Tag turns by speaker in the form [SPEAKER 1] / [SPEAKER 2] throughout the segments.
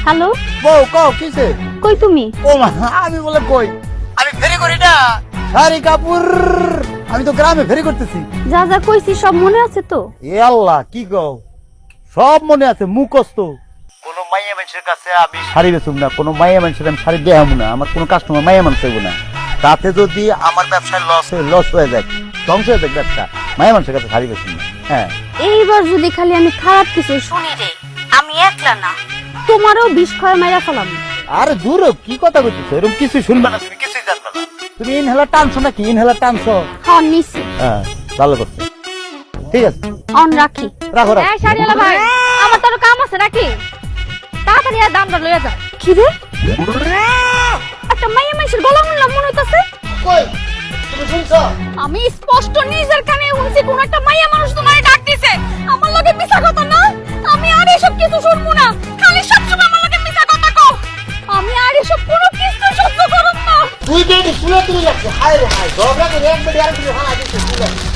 [SPEAKER 1] Hello,
[SPEAKER 2] বউ কও কিসে?
[SPEAKER 1] কই তুমি?
[SPEAKER 2] ও মা, আমি বলে কই, আমি ফেরি করি না শাড়ি কাপড়, আমি তো গ্রামে ফেরি করতেছি।
[SPEAKER 1] যা যা কইছি সব মনে আছে তো?
[SPEAKER 2] এ আল্লাহ, কি কও, সব মনে আছে, মুখস্থ। কোন মাইয়া মানুষের কাছে আমি শাড়ি বেচুম না, কোন মাইয়া মানুষের আমি শাড়ি দেখাবো না, আমার কোন কাস্টমার মাইয়া মানুষ হইব না। তাতে যদি আমার ব্যবসায় লস হয়ে যায়, ধ্বংস হয়ে যায় ব্যবসা, মাইয়া মানুষের কাছে শাড়ি বেচুম না। হ্যাঁ,
[SPEAKER 1] এইবার যদি খালি আমি খারাপ কিছু শুনি রে, আমি একলা না, তোমারও বিষ খয় মাইরা ফেলাম।
[SPEAKER 2] আরে দূর হ, কি কথা বলছিস, এরকম কিছু শুনবা না, তুমি কিছুই জানবা না। তুমি ইনহেলার টানছো নাকি? ইনহেলার টানছো?
[SPEAKER 1] হন নিছি।
[SPEAKER 2] হ্যাঁ, ভালো করছো, ঠিক আছে,
[SPEAKER 1] অন রাখি।
[SPEAKER 2] রাখো রাখো।
[SPEAKER 1] এই শাড়িওয়ালা ভাই, আমার তো আরো কাম আছে, রাখি। তাড়াতাড়ি আর দামটা লইয়া যা। কি রে? একটা মাইয়া মানুষের গলা শুনলাম মনে হইতাছে।
[SPEAKER 2] কই, তুমি শুনছো?
[SPEAKER 1] আমি স্পষ্ট নিজের কানে শুনছি কোন একটা মাইয়া মানুষ তোমারে ডাক দিছে। আমার লগে মিছা কথা না, আমি আর এসব কিছু শুনবো না। খালি সবসময় আমার লগে মিছা কথা কও। আমি আর এসব কোনো কিছু সহ্য করব না।
[SPEAKER 2] তুই বেডি শুলে তুই লাগছে, হায় রে হায়, ঝগড়া করে এক বেডি আরেক বেডি হানা দিছিস,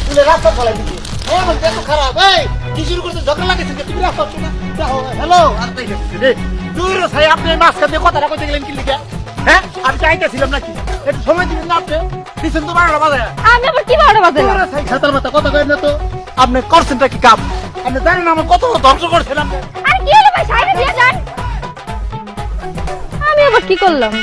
[SPEAKER 2] তুলে রাস্তা ফলাই দিছিস। হ্যাঁ বলতে এত খারাপ, এই কি শুরু করতে ঝগড়া লাগেছে, তুমি রাস্তা শুনে হ্যালো, আর তাই লাগছে রে। দূর ভাই, আপনি মাঝখান দিয়ে কথাটা কইতে গেলেন কি লিখে? হ্যাঁ, আমি চাইতেছিলাম নাকি, একটু সময় দিবেন না আপনি? দিচ্ছেন তো 12টা বাজে।
[SPEAKER 1] আমি আবার কি বারোটা বাজে?
[SPEAKER 2] দূর ভাই, ছাতার মাথা কথা কই না তো। আপনি করছেনটা কি কাম? আপনি জানেন আমার কত ধ্বংস করছেন আপনি?
[SPEAKER 1] আরে কি হলো ভাই, সাইডে দিয়ে যান। আমি আবার কি করলাম?